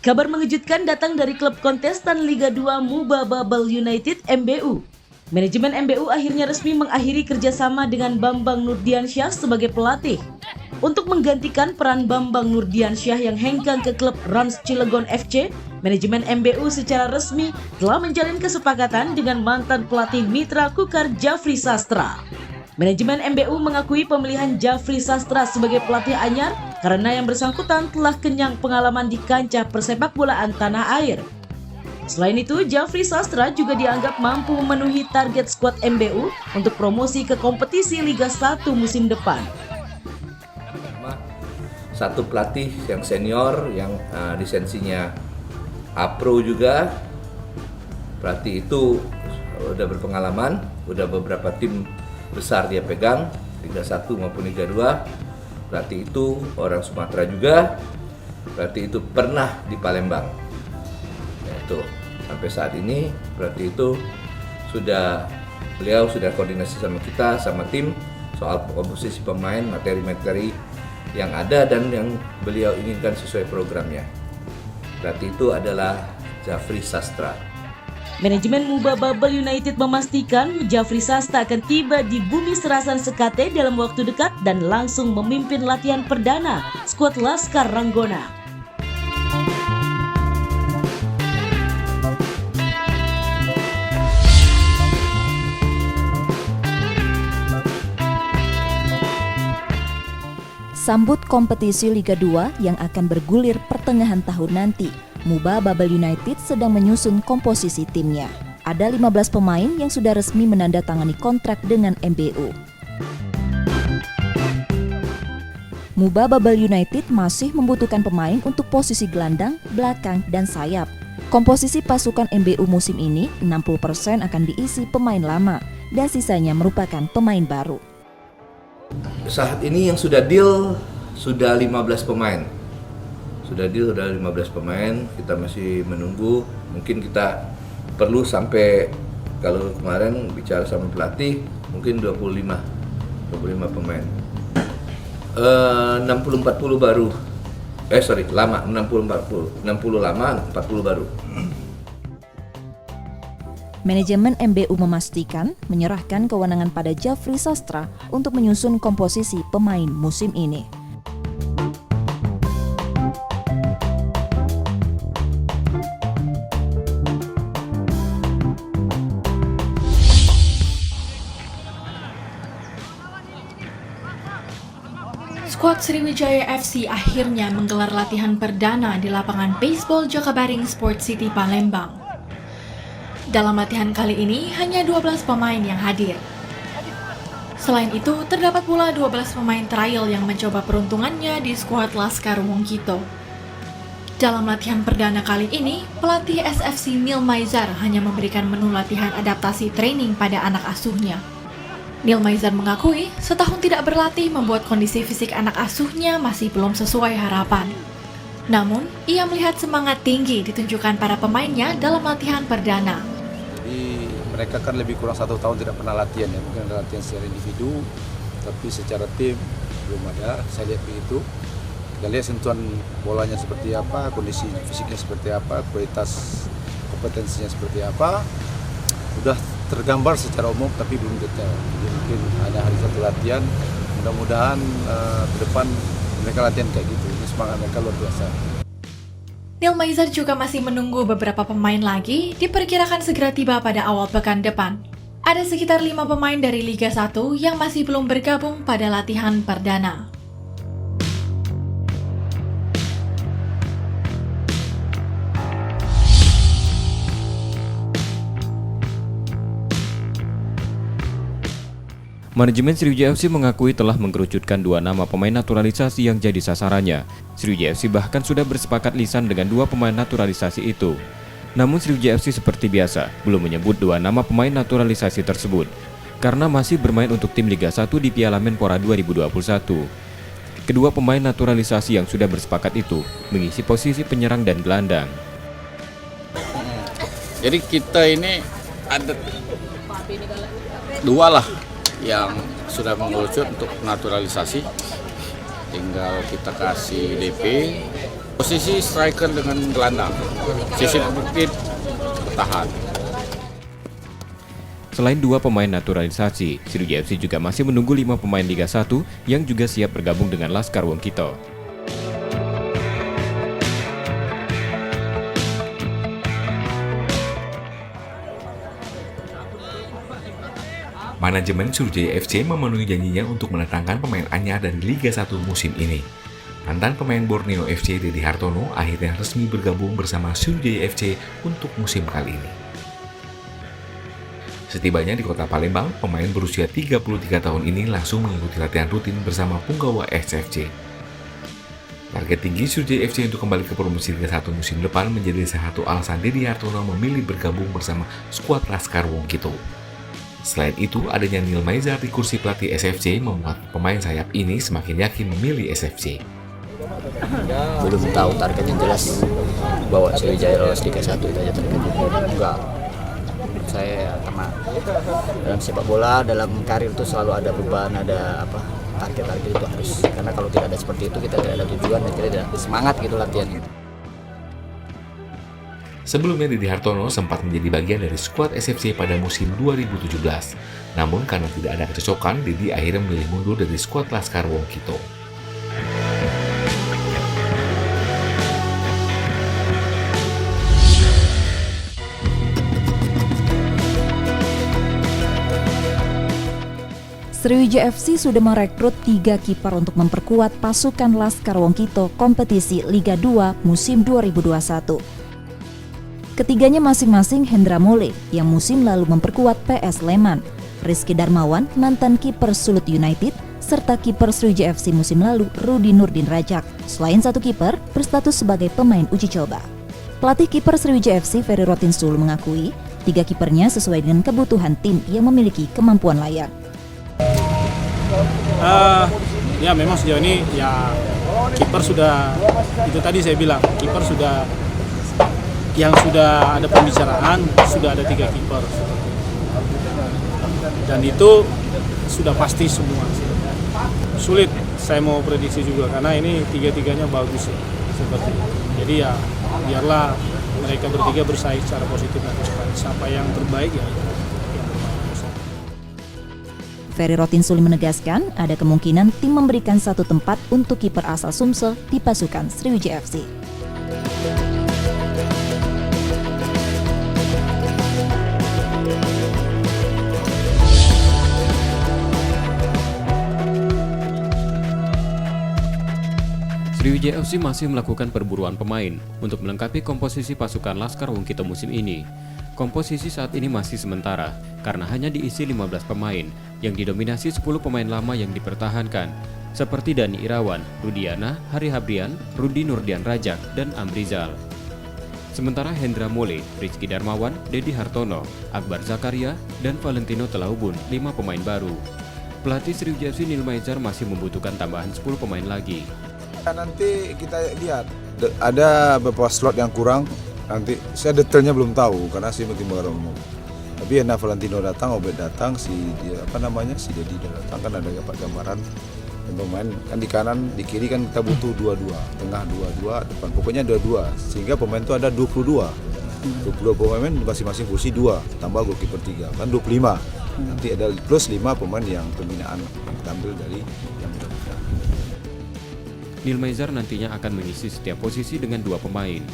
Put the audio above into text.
Kabar mengejutkan datang dari klub kontestan Liga 2 Muba Babel United MBU. Manajemen MBU akhirnya resmi mengakhiri kerjasama dengan Bambang Nurdiansyah sebagai pelatih. Untuk menggantikan peran Bambang Nurdiansyah yang hengkang ke klub Rans Cilegon FC, manajemen MBU secara resmi telah menjalin kesepakatan dengan mantan pelatih mitra Kukar Jafri Sastra. Manajemen MBU mengakui pemilihan Jafri Sastra sebagai pelatih anyar karena yang bersangkutan telah kenyang pengalaman di kancah persepak bolaan tanah air. Selain itu, Jafri Sastra juga dianggap mampu memenuhi target skuad MBU untuk promosi ke kompetisi Liga 1 musim depan. Satu pelatih yang senior, yang lisensinya A-Pro juga. Pelatih itu udah berpengalaman, udah beberapa tim besar dia pegang, Liga 1 maupun Liga 2. Pelatih itu orang Sumatera juga. Pelatih itu pernah di Palembang. Itu sampai saat ini pelatih itu beliau sudah koordinasi sama kita, sama tim soal komposisi pemain, materi-materi yang ada dan yang beliau inginkan sesuai programnya. Pelatih itu adalah Jafri Sastra. Manajemen Muba Babel United memastikan Jafri Sastra akan tiba di Bumi Serasan Sekate dalam waktu dekat dan langsung memimpin latihan perdana skuad Laskar Ranggona. Sambut kompetisi Liga 2 yang akan bergulir pertengahan tahun nanti, Muba Babel United sedang menyusun komposisi timnya. Ada 15 pemain yang sudah resmi menandatangani kontrak dengan MBU. Muba Babel United masih membutuhkan pemain untuk posisi gelandang, belakang, dan sayap. Komposisi pasukan MBU musim ini 60% akan diisi pemain lama dan sisanya merupakan pemain baru. Saat ini yang sudah deal sudah 15 pemain. Sudah 15 pemain, kita masih menunggu. Mungkin kita perlu sampai, kalau kemarin bicara sama pelatih, mungkin 25 pemain. 60-40 baru. Lama, 60 lama, 40 baru. Manajemen MBU memastikan menyerahkan kewenangan pada Jafri Sastra untuk menyusun komposisi pemain musim ini. Skuad Sriwijaya FC akhirnya menggelar latihan perdana di lapangan baseball Jakabaring Sport City Palembang. Dalam latihan kali ini hanya 12 pemain yang hadir. Selain itu, terdapat pula 12 pemain trial yang mencoba peruntungannya di skuad Laskar Wongkito. Dalam latihan perdana kali ini, pelatih SFC Neil Maizar hanya memberikan menu latihan adaptasi training pada anak asuhnya. Neil Maizar mengakui setahun tidak berlatih membuat kondisi fisik anak asuhnya masih belum sesuai harapan. Namun, ia melihat semangat tinggi ditunjukkan para pemainnya dalam latihan perdana. Jadi mereka kan lebih kurang 1 tahun tidak pernah latihan ya, mungkin ada latihan secara individu, tapi secara tim belum ada. Saya lihat begitu. Kita lihat sentuhan bolanya seperti apa, kondisi fisiknya seperti apa, kualitas kompetensinya seperti apa. Udah tergambar secara umum tapi belum detail. Jadi mungkin ada hari satu latihan. Mudah-mudahan ke depan mereka latihan kayak gitu. Ini semangat mereka luar biasa. Neil Maizar juga masih menunggu beberapa pemain lagi, diperkirakan segera tiba pada awal pekan depan. Ada sekitar 5 pemain dari Liga 1 yang masih belum bergabung pada latihan perdana. Manajemen Sriwijaya FC mengakui telah mengkerucutkan 2 nama pemain naturalisasi yang jadi sasarannya. Sriwijaya FC bahkan sudah bersepakat lisan dengan 2 pemain naturalisasi itu. Namun Sriwijaya FC seperti biasa, belum menyebut 2 nama pemain naturalisasi tersebut, karena masih bermain untuk tim Liga 1 di Piala Menpora 2021. Kedua pemain naturalisasi yang sudah bersepakat itu mengisi posisi penyerang dan gelandang. Jadi kita ini ada 2 lah yang sudah mengerucut untuk naturalisasi, tinggal kita kasih DP Posisi striker dengan gelandang, sisi bukit bertahan. Selain 2 pemain naturalisasi, Sriwijaya FC juga masih menunggu 5 pemain Liga 1 yang juga siap bergabung dengan Laskar Wongkito. Manajemen Sriwijaya FC memenuhi janjinya untuk mendatangkan pemain anyar dari Liga 1 musim ini. Mantan pemain Borneo FC Dedi Hartono akhirnya resmi bergabung bersama Sriwijaya FC untuk musim kali ini. Setibanya di kota Palembang, pemain berusia 33 tahun ini langsung mengikuti latihan rutin bersama Punggawa SFC. Target tinggi Sriwijaya FC untuk kembali ke promosi Liga 1 musim depan menjadi salah satu alasan Dedi Hartono memilih bergabung bersama skuad Laskar Wongkito. Selain itu, adanya Neil Maizar di kursi pelatih SFC membuat pemain sayap ini semakin yakin memilih SFC. Belum tahu targetnya jelas bahwa Sriwijaya lolos Liga 1 itu aja targetnya. Enggak. Saya karena dalam sepak bola, dalam karir itu selalu ada beban, ada target-target itu harus. Karena kalau tidak ada seperti itu kita tidak ada tujuan dan kita tidak semangat gitu latihannya. Sebelumnya Dedi Hartono sempat menjadi bagian dari skuad SFC pada musim 2017. Namun karena tidak ada kecocokan, Dedi akhirnya memilih mundur dari skuad Laskar Wongkito. Sriwijaya FC sudah merekrut 3 kiper untuk memperkuat pasukan Laskar Wongkito kompetisi Liga 2 musim 2021. Ketiganya masing-masing Hendra Mole yang musim lalu memperkuat PS Sleman, Rizky Darmawan mantan kiper Sulut United, serta kiper Sriwijaya FC musim lalu Rudi Nurdin Rajak. Selain 1 kiper berstatus sebagai pemain uji coba. Pelatih kiper Sriwijaya FC Ferry Rotinsul mengakui 3 kipernya sesuai dengan kebutuhan tim yang memiliki kemampuan layak. Ya memang sejauh ini ya kiper sudah, itu tadi saya bilang kiper sudah, yang sudah ada pembicaraan sudah ada 3 kiper dan itu sudah pasti semua. Sulit saya mau prediksi juga karena ini 3-3-nya bagus ya, seperti itu. Jadi ya biarlah mereka bertiga bersaing secara positif dan siapa yang terbaik ya. Ferry Rotinsul menegaskan ada kemungkinan tim memberikan 1 tempat untuk kiper asal Sumsel di pasukan Sriwijaya FC. Sriwijaya FC masih melakukan perburuan pemain untuk melengkapi komposisi pasukan Laskar Wongkito musim ini. Komposisi saat ini masih sementara karena hanya diisi 15 pemain yang didominasi 10 pemain lama yang dipertahankan seperti Dani Irawan, Rudiana, Hari Habrian, Rudi Nurdian Rajak, dan Amrizal. Sementara Hendra Mole, Rizky Darmawan, Dedi Hartono, Akbar Zakaria, dan Valentino Telaubun 5 pemain baru. Pelatih Sriwijaya FC Neil Maizar masih membutuhkan tambahan 10 pemain lagi. Nanti kita lihat ada beberapa slot yang kurang. Nanti saya detailnya belum tahu karena saya tim umum. Tapi enak Valentino datang, Obed datang, si Dedi datang, kan ada dapat gambaran pemain kan di kanan, di kiri kan kita butuh 22, tengah 22, depan pokoknya 22 sehingga pemain itu ada 22 pemain masing-masing posisi 2 tambah goalkeeper 3 kan 25. Nanti ada plus 5 pemain yang pembinaan yang tampil dari yang muda-muda. Neil Maizar nantinya akan mengisi setiap posisi dengan 2 pemain.